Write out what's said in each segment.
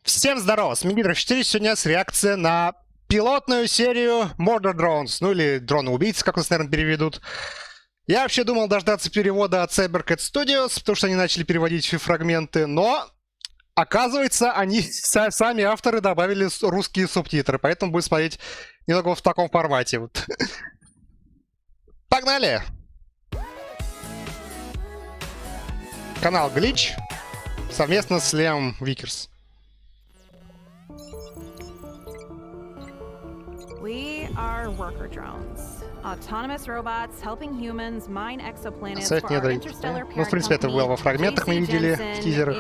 Всем здорово, с вами Gidra94, сегодня с реакция на пилотную серию Murder Drones, ну или ДРОНы-УБИЙЦЫ, как нас, наверное, переведут. Я вообще думал дождаться перевода от Cybercat Studios, потому что они начали переводить фрагменты, но оказывается, они сами авторы добавили русские субтитры, поэтому будем смотреть немного в таком формате. Вот. Погнали! Канал Glitch совместно с Лем Vickers. We are worker drones. Autonomous robots helping humans mine exoplanets Совет for не our дает. interstellar Ну, в принципе, это было во фрагментах, мы видели в тизерах.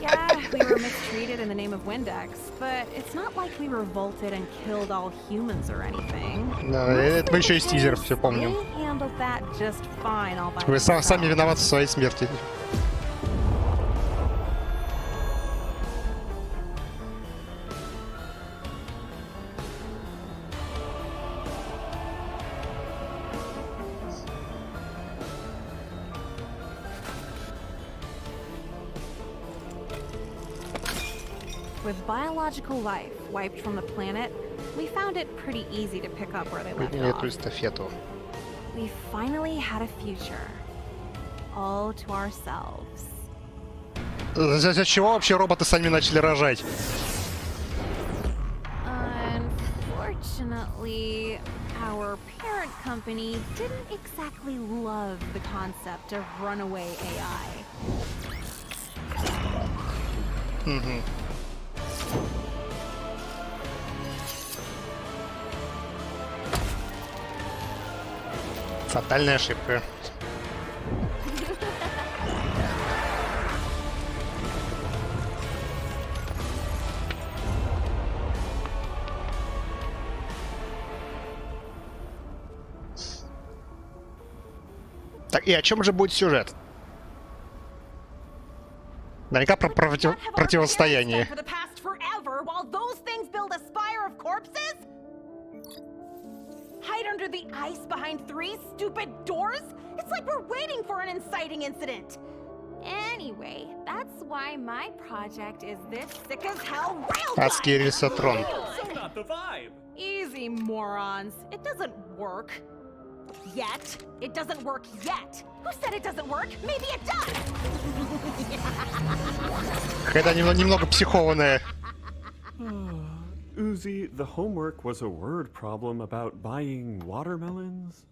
Yeah, we were mistreated in the name of Windex, but it's not like we revolted and killed all humans or anything. Да, это мы еще из тизеров все помним. We handled that just fine all by Вы ourselves. сами виноваты в своей смерти. With biological life wiped from the planet, we found it pretty easy to pick up where they left Эту off. эстафету. We finally had a future, all to ourselves. За чего вообще роботы сами начали рожать? Unfortunately, our parent company didn't exactly love the concept of runaway AI. Угу. Фатальная ошибка. Так, и о чем же будет сюжет? Наверняка про противостояние. Hide under the ice behind 3 stupid doors? It's like we're waiting for an inciting incident. Anyway, that's why my project is this sick as hell railgun. Not the vibe. Easy, morons. It doesn't work. Yet. It doesn't work yet. Who said it doesn't work? Maybe it does. Какая-то немного психованная. Uzi, the homework was a word problem about buying watermelons.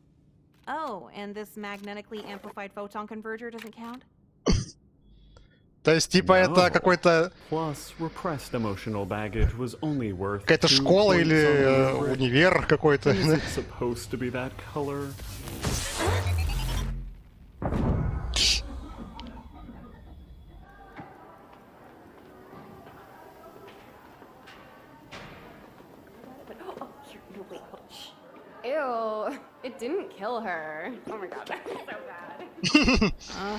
Oh, and this magnetically amplified photon converter doesn't count? То есть, типа, это какой-то... Plus, repressed emotional baggage was only worth Какая-то школа или универ какой-то. Is it supposed to be that color? Ew, it didn't kill her. Oh my god, that's so bad.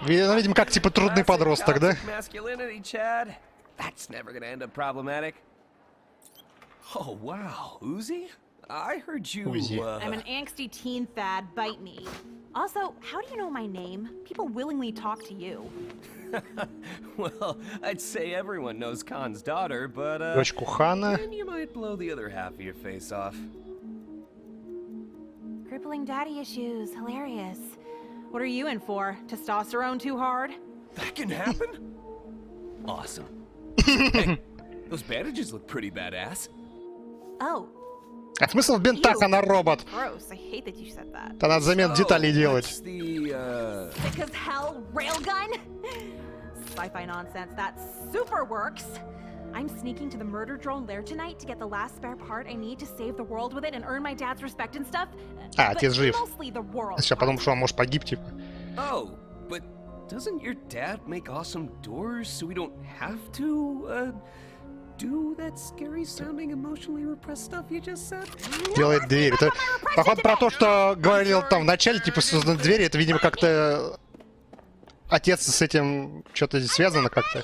Видимо, как типа трудный подросток, да? Masculinity, Chad. That's never gonna end up problematic. Oh wow, Uzi? I heard you. Uzi. I'm an angsty teen, Thad. Bite me. Also, how do you know my name? People willingly talk to you. Well, I'd say everyone knows Khan's daughter, but Дочку Хана. then you might blow the other half of your face off. Crippling daddy issues. Hilarious. What are you in for? Testosterone too hard? That can happen? Awesome. Hey, those bandages look pretty badass. Oh. А смысл в бинтах, она робот. Gross. I hate that you said that. Это надо замен деталей делать. That's the, Sick as hell railgun? Sci-fi nonsense. That super works. I'm sneaking to the murder drone lair tonight to get the last spare part I need to save the world with it and earn my dad's respect and stuff. А, отец жив. Mostly the world. Сейчас подумал, что он может погиб, типа. Oh, but doesn't your dad make awesome doors so we don't have to, do that scary sounding emotionally repressed stuff you just said? Делает дверь. Это, походу, про то, что говорил там в начале, типа, создать двери, это, видимо, как-то... Отец с этим что-то связано как-то.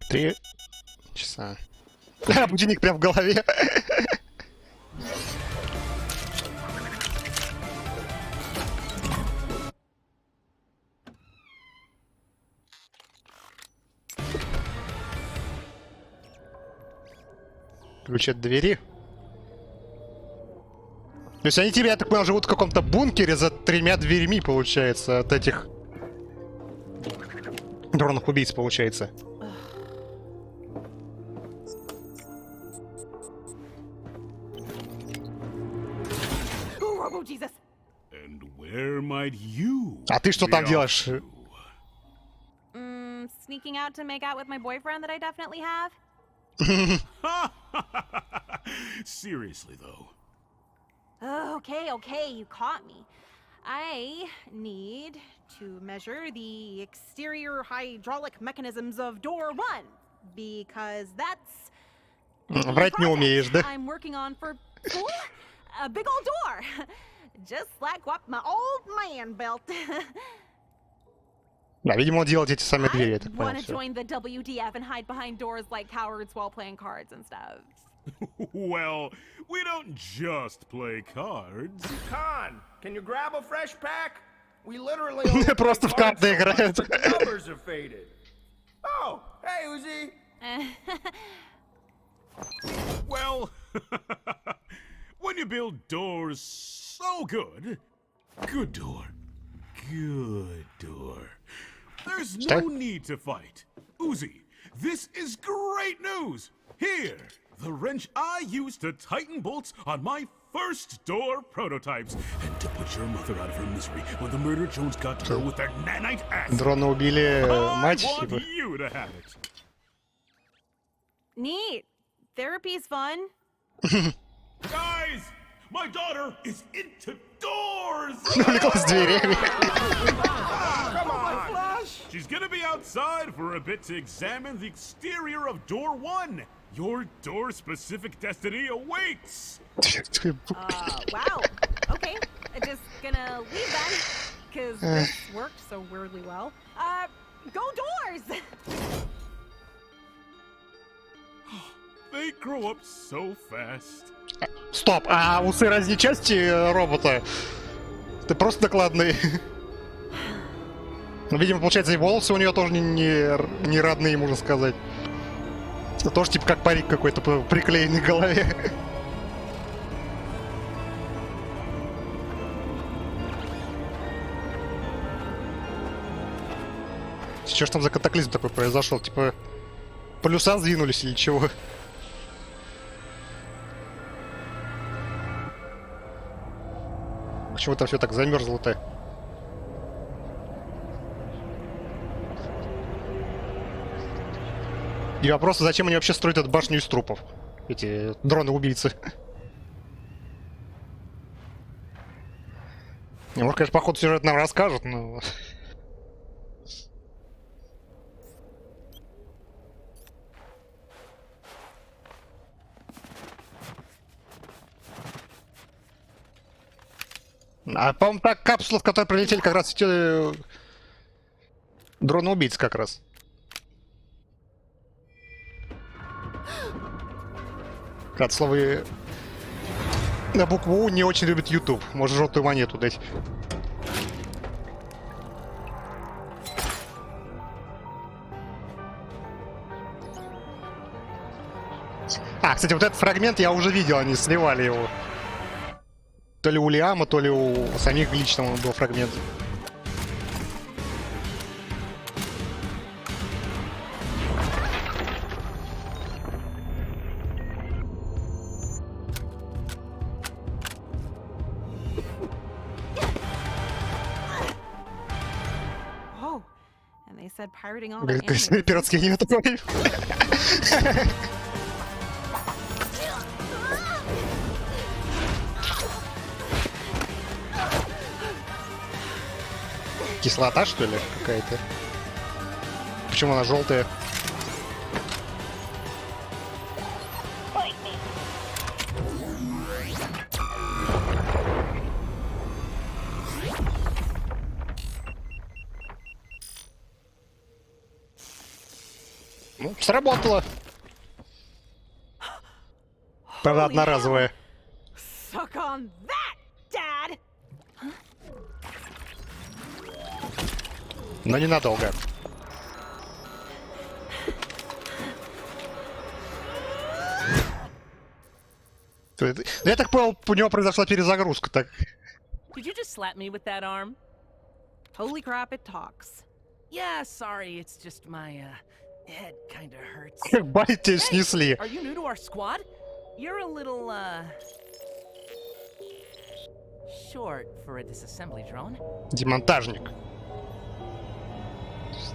Три получается. Будильник прям в голове. Ключ от двери. То есть они теперь, я так понял, живут в каком-то бункере за 3 дверьми, получается, от этих дронов-убийц, получается. А ты что там делаешь? Sneaking out to make out with my boyfriend that I definitely have. Seriously, though. Okay, you caught me. I need to measure the exterior hydraulic mechanisms of door 1 because that's Врать не умеешь, да? I'm working on for school. A big old door, just like what my old man built. Да, видимо, он делает эти самые двери, я так I понял. want to Всё. join the WDF and hide behind doors like cowards while playing cards and stuff. Well, we don't just play cards. Con, can you grab a fresh pack? We literally only play Просто в cards карты so much играют. that the numbers are faded. Oh, hey Uzi. Well, when you build doors so good, good door, there's no need to fight. Uzi, this is great news. Here, the wrench I used to tighten bolts on my first door prototypes and to put your mother out of her misery when the murder drones got to her with their nanite ass. Дроны убили I мать. want Типа. you to have it. Neat. Therapy's fun. Guys, my daughter is into doors. Увлеклась дверями. Come on. She's gonna be outside for a bit to examine the exterior of door 1. Your door-specific destiny awaits. Wow. Okay. I'm just gonna leave then, because this worked so weirdly well. Go doors! They grow up so fast. Стоп, а усы разные части робота? Ты просто накладные. Ну, видимо, получается, и волосы у нее тоже не родные, можно сказать. Это тоже типа как парик какой-то приклеенный к голове. Что ж там за катаклизм такой произошел? Типа полюса сдвинулись или чего? Почему там все так замерзло-то? И вопрос, зачем они вообще строят эту башню из трупов? Эти дроны-убийцы. Может, конечно, по ходу сюжета нам расскажут, но... А, по-моему, так капсула, в которой прилетели как раз эти дроны-убийцы как раз. От слова на букву У не очень любит YouTube. Может, желтую монету дать. А, кстати, вот этот фрагмент я уже видел, они сливали его. То ли у Лиама, то ли у самих лично он был фрагмент. Whoa. And they said pirating all the Говорит, animals. пиратские аниматоры. Кислота, что ли, какая-то? Почему она желтая? Ну, сработало. Правда, одноразовая. Suck on that, Dad! Но ненадолго. Я так понял, у него произошла перезагрузка, так. Did you just slap me with that arm? Holy crap, it talks. Yeah, sorry, it's just my head kinda hurts. Бать, тебя снесли. Are you new to our squad? You're a little short for a disassembly drone. Демонтажник.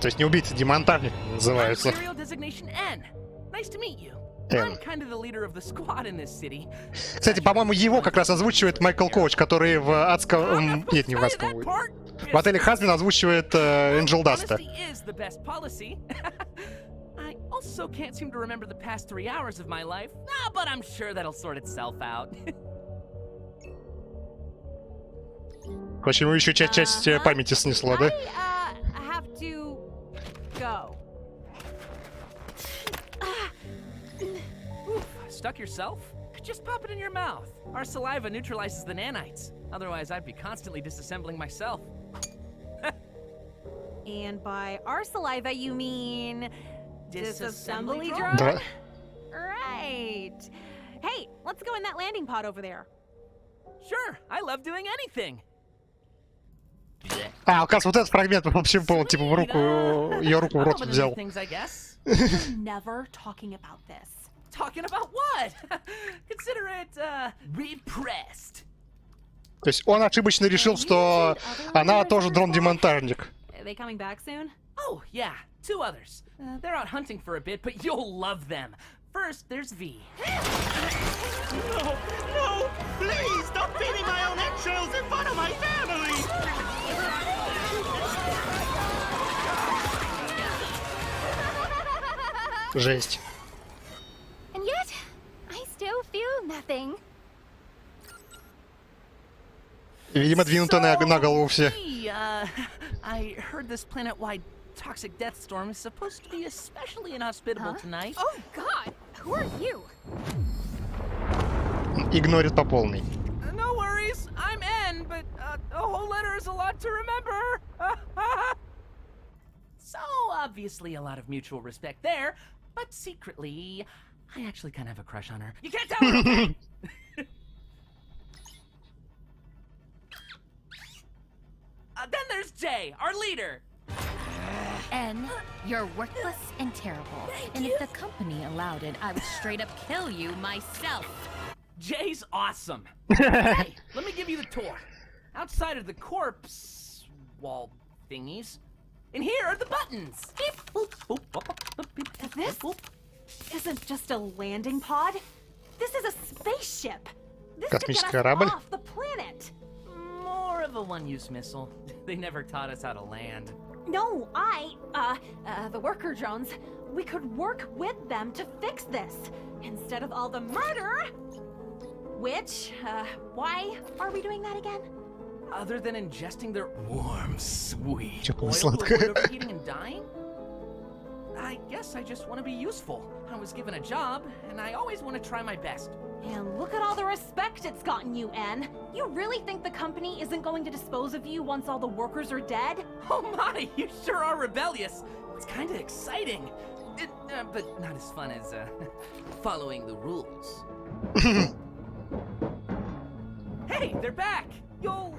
То есть не убийца, демонтажник называется. Serial designation N. Nice to meet you. N. I'm kind of the leader of the squad in this city. Кстати, по-моему, его как раз озвучивает Майкл Коуч, который в адском... Нет, не в адском. В отеле Хазбин озвучивает Энджел Даста. I also can't seem to remember the past 3 hours of my life. Ah, but I'm sure that'll sort itself out. В общем, еще часть памяти снесло, да? I have to go. Oof, stuck yourself? Just pop it in your mouth. Our saliva neutralizes the nanites. Otherwise, I'd be constantly disassembling myself. And by our saliva, you mean disassembly drone? drone? Да. Right. Hey, let's go in that landing pod over there. Sure, I love doing anything. А, оказывается, вот этот фрагмент вообще был, типа, в руку, ее руку в рот взял. Things, I guess. We're never talking about this. Talking about what? Consider it repressed. То есть он ошибочно решил, что она тоже дрон-демонтажник. Are they coming back soon? Oh, yeah, 2 others. They're out hunting for a bit, but you'll love them. First, there's V. No, no! Please stop beating my own eggshells in front of my family! Жесть. And yet, I still feel nothing. Видимо, двинуто на голову все. V, I heard this planet-wide toxic death storm is supposed to be especially inhospitable tonight. Oh God, who are you? Игнорит по полной. No worries, I'm N, but a whole letter is a lot to remember. So obviously a lot of mutual respect there, but secretly, I actually kind of have a crush on her. You can't tell her. Okay? Then there's J, our leader. N, you're worthless and terrible. And if the company allowed it, I would straight up kill you myself. Jay's awesome. Hey, let me give you the tour. Outside of the corpse wall thingies, and here are the buttons. This isn't just a landing pod. This is a spaceship. This could get Космический us корабль. off the planet. More of a one-use missile. They never taught us how to land. No, the worker drones, we could work with them to fix this. Instead of all the murder. Which, why are we doing that again? Other than ingesting their warm, sweet Теплое, oil to сладкое. avoid overheating and dying? I guess I just want to be useful. I was given a job, and I always want to try my best. And look at all the respect it's gotten you, N. You really think the company isn't going to dispose of you once all the workers are dead? Oh my, you sure are rebellious. It's kind of exciting. But not as fun as, following the rules. Hey, they're back! Yo!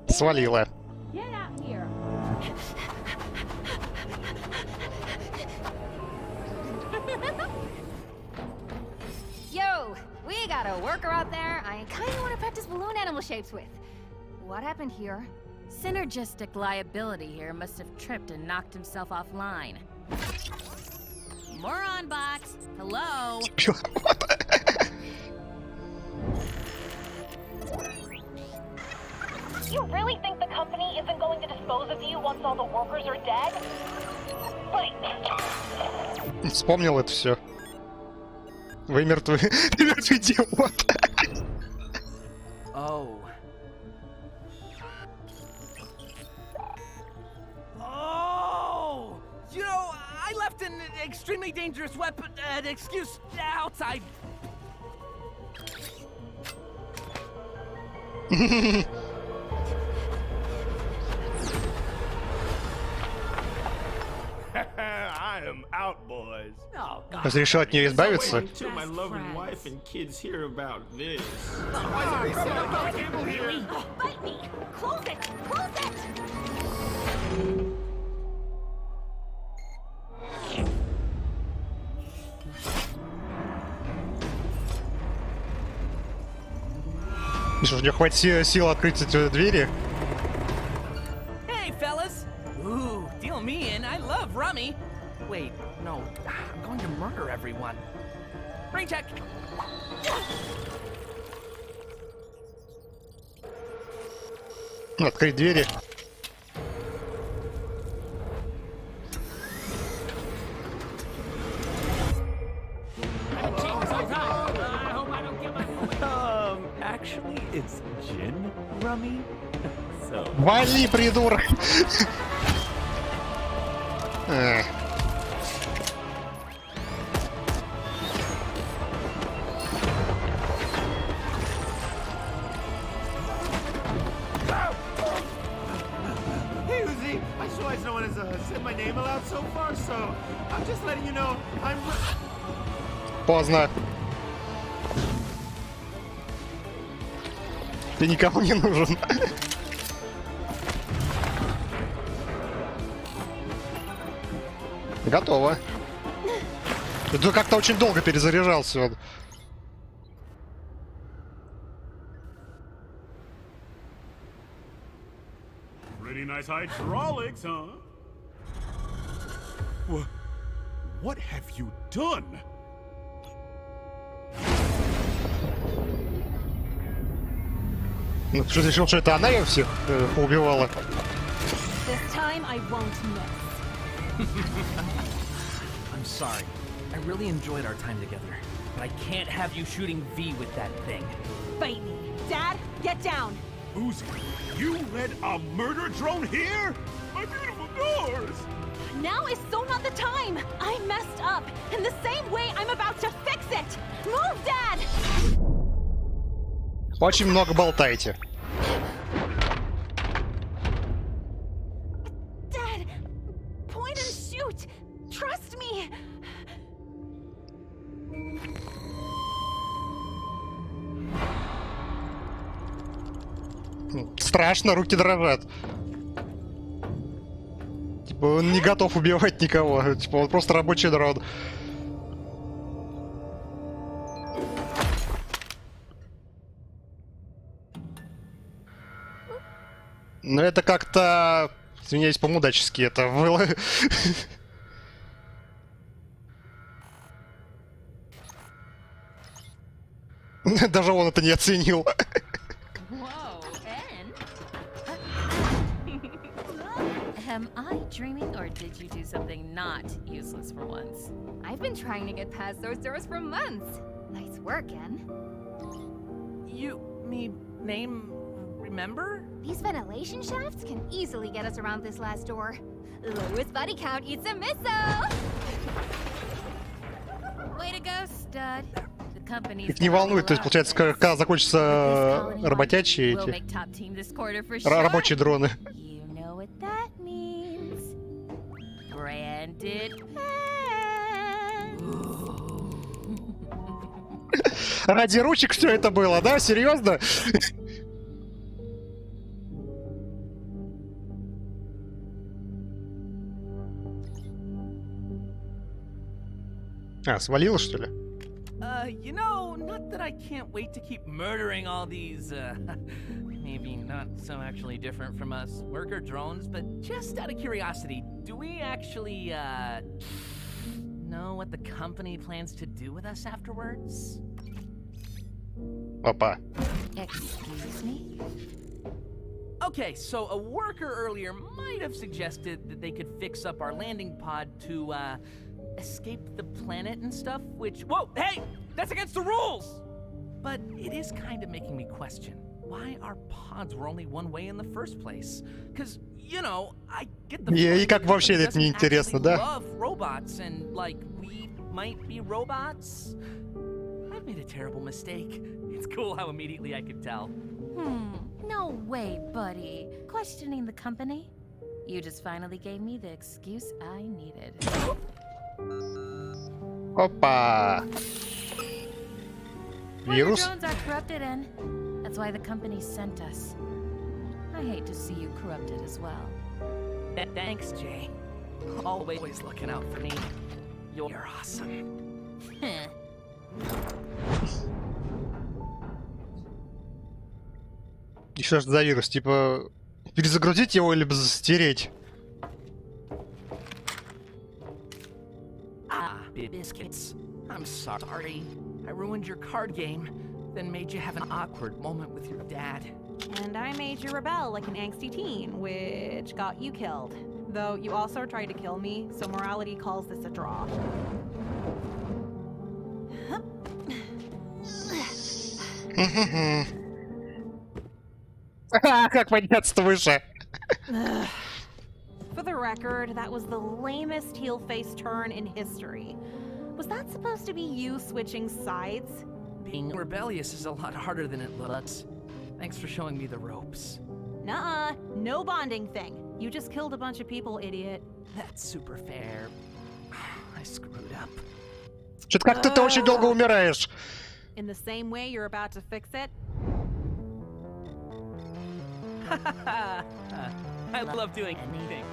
Свалила. Get out here. Yo, we got a worker out there I kind of want to practice balloon animal shapes with. What happened here? Synergistic liability here must have tripped and knocked himself offline. Moron box, hello? You really think the company isn't going to dispose of you once all the workers are dead? Wait. Вспомнил это все. Вы мертвы. Ты мертвый идиот. Oh. Oh! You know, I left a extremely dangerous weapon. Excuse outside. I am out, boys. Oh, God. Разрешил от нее избавиться. Until my loving wife and kids hear about this. Really? Bite me! Close it! Close it! Что, у него хватит сил открыть эти двери? Hey, fellas. Ooh, deal me in. I love rummy. Wait, no. I'm going to murder everyone. Brain check. Открыть двери. Actually, it's gin rummy. So. Вали, придурок! Hey, Uzi, I realize no one has said my name aloud so far, so I'm just letting you know I'm. Поздно. Ты никому не нужен. Готово. Это как-то очень долго перезаряжался он. Pretty nice hydraulics, huh? What have you done? Ну, ты что, решил, что это она ее всех убивала? This time I won't miss. I'm sorry. I really enjoyed our time together. But I can't have you shooting V with that thing. Fight me. Dad, get down. Uzi, you led a murder drone here? My beautiful doors! Now is so not the time. I messed up. In the same way, I'm about to fix it. Move, Dad! Очень много болтаете. Dad, point and shoot. Trust me. Страшно, руки дрожат. Типа он не готов убивать никого. Типа он просто рабочий дрон. Но это как-то, извиняюсь, по-мудачески это было. Даже он это не оценил. Am I dreaming, or did you do something not useless for once? I've been trying to get past those doors for months. Nice work, En. You need name remember? These ventilation shafts can easily get us around this last door. Lowest body count eats a missile! Way to go, stud. The company's Их не волнует, то есть, получается, когда закончатся работячие We'll эти make top team this quarter for sure. рабочие дроны. You know what that means. Branded Ради ручек все это было, да? Серьезно? А, свалила, что ли? You know, not that I can't wait to keep murdering all these, maybe not so actually different from us worker drones, but just out of curiosity, do we actually, know what the company plans to do with us afterwards? Опа. Excuse me? Okay, so a worker earlier might have suggested that they could fix up our landing pod to, escape the planet and stuff, which... Whoa, hey! That's against the rules! But it is kind of making me question why our pods were only one way in the first place. Because, you know, I get the И feeling как the вообще company это не doesn't интересно, actually да? love robots. robots, and like we might be robots. I've made a terrible mistake. It's cool how immediately I could tell. No way, buddy. Questioning the company? You just finally gave me the excuse I needed. Опа! Well, your Вирус? drones are corrupted, and that's why the company sent us. I hate to see you corrupted as well. Thanks, Jay. Always looking out for me. You're awesome. И что ж за вирус? Типа, перезагрузить его либо стереть? Biscuits. I'm sorry. I ruined your card game, then made you have an awkward moment with your dad. And I made you rebel like an angsty teen, which got you killed. Though you also tried to kill me, so morality calls this a draw. Как подняться выше? For the record, that was the lamest heel-face turn in history. Was that supposed to be you switching sides? Being rebellious is a lot harder than it looks. Thanks for showing me the ropes. Nuh-uh, no bonding thing. You just killed a bunch of people, idiot. That's super fair. I screwed up. Что-то как ты очень долго умираешь. In the same way you're about to fix it? I love doing anything.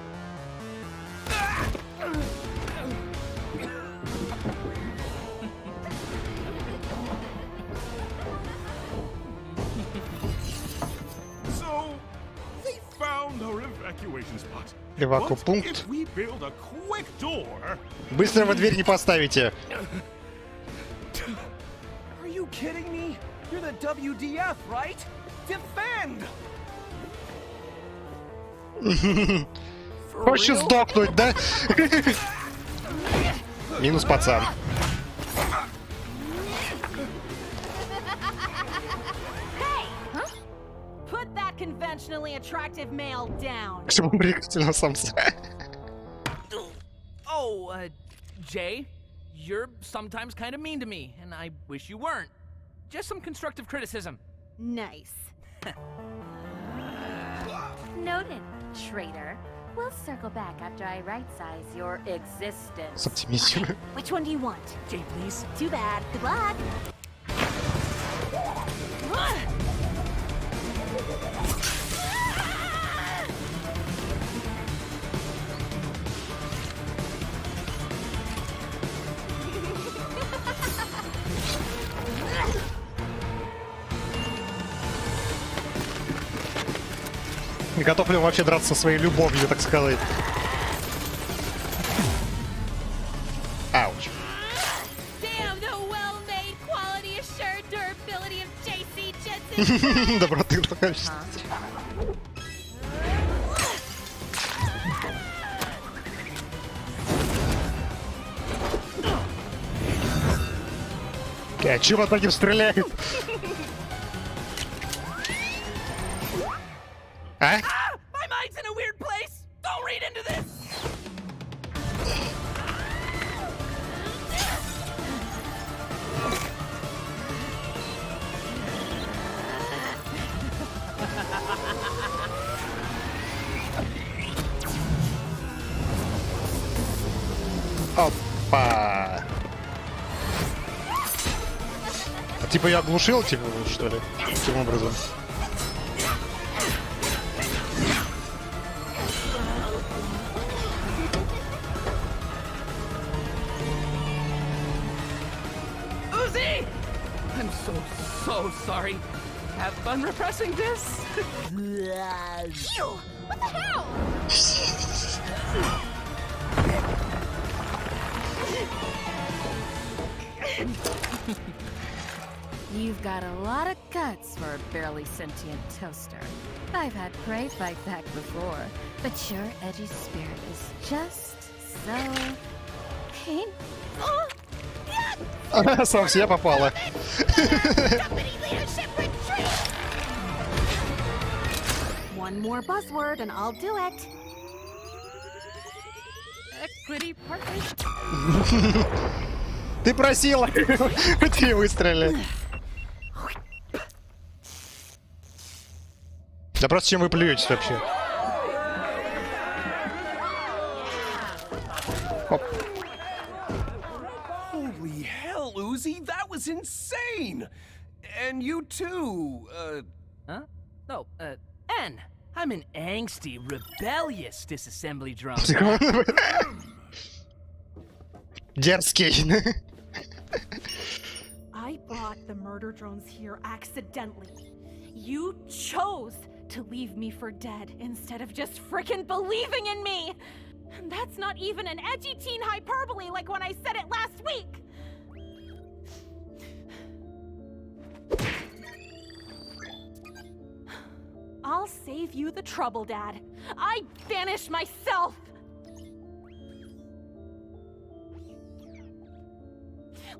So, they found our evacuation spot. But Эвакупункт. if we build a quick door... Быстро во дверь не поставите. Are you kidding me? You're the WDF, right? Defend! Хочешь сдохнуть, да? Минус пацан. Put that conventionally attractive male down. К чему привлекательного самца? Oh, Jay, you're sometimes kind of mean to me, and I wish you weren't. Just some constructive criticism. Nice. Noted, traitor. We'll circle back after I right-size your existence. Соптимизируй. Which one do you want? Jay, please. Too bad. Good luck. Готов ли он вообще драться со своей любовью, так сказать? Ауч. Damn the well-made, quality-assured durability of JC Jensen. Доброты качества. А чего таким стреляет? А? My mind's in a weird place. Don't read into this. Опа. Типа я оглушил, типа, что ли? Таким образом. Uzi! I'm so sorry. Have fun repressing this. Ew! What the hell? You've got a lot of guts for a barely sentient toaster. I've had prey fight back before, but your edgy spirit is just so painful. Она совсем попала. One more buzzword and I'll do it. pretty partners. Ты просила! 3 выстрела. Да просто чем вы плюетесь вообще? Оп. Holy hell, Uzi, that was insane! And you too, Huh? No, N. I'm an angsty, rebellious disassembly drone. Дерзкий. I brought the murder drones here accidentally. You chose to leave me for dead instead of just frickin' believing in me! And that's not even an edgy teen hyperbole like when I said it last week! I'll save you the trouble, Dad. I banish myself!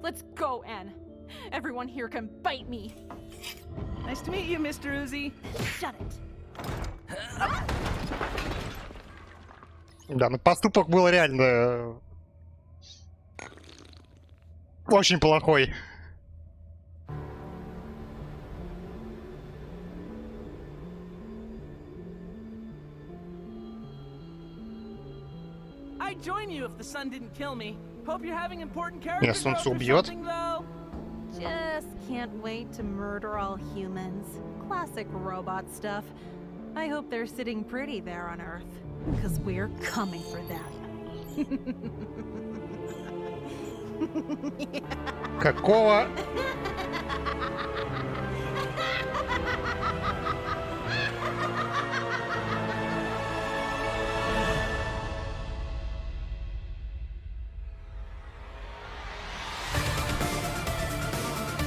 Let's go, Anne. Everyone here can bite me. Nice to meet you, Mr. Uzi. Shut it. Да, ну поступок был реально очень плохой. I'd join you if the sun didn't kill me. Hope you're having important character Меня солнце growth or убьет. something, though. Just can't wait to murder all humans. Classic robot stuff. I hope they're sitting pretty there on Earth, because we're coming for them. Какого?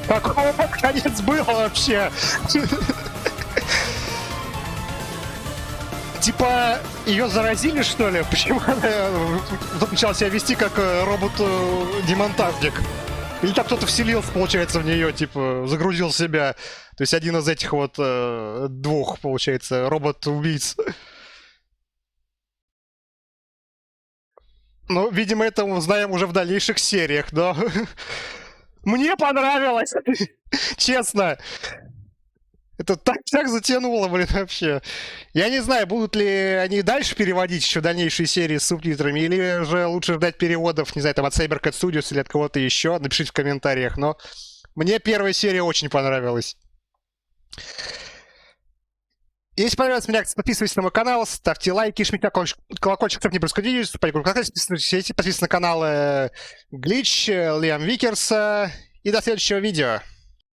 Какого под конец было вообще? Типа, ее заразили, что ли? Почему она начала себя вести как робот-демонтажник? Или там кто-то вселился, получается, в нее, типа, загрузил себя. То есть один из этих вот двух, получается, робот-убийц. Ну, видимо, это мы узнаем уже в дальнейших сериях, но... Мне понравилось! Честно! Это так затянуло, блин, вообще. Я не знаю, будут ли они дальше переводить еще дальнейшие серии с субтитрами, или же лучше ждать переводов, не знаю, там от Cybercat Studios или от кого-то еще. Напишите в комментариях, но мне первая серия очень понравилась. Если понравилось меня, подписывайтесь на мой канал, ставьте лайки, жмите колокольчик, чтобы не пропускать видео, вступайте в группу ВКонтакте, подписывайтесь на каналы Glitch, Vickers, и до следующего видео.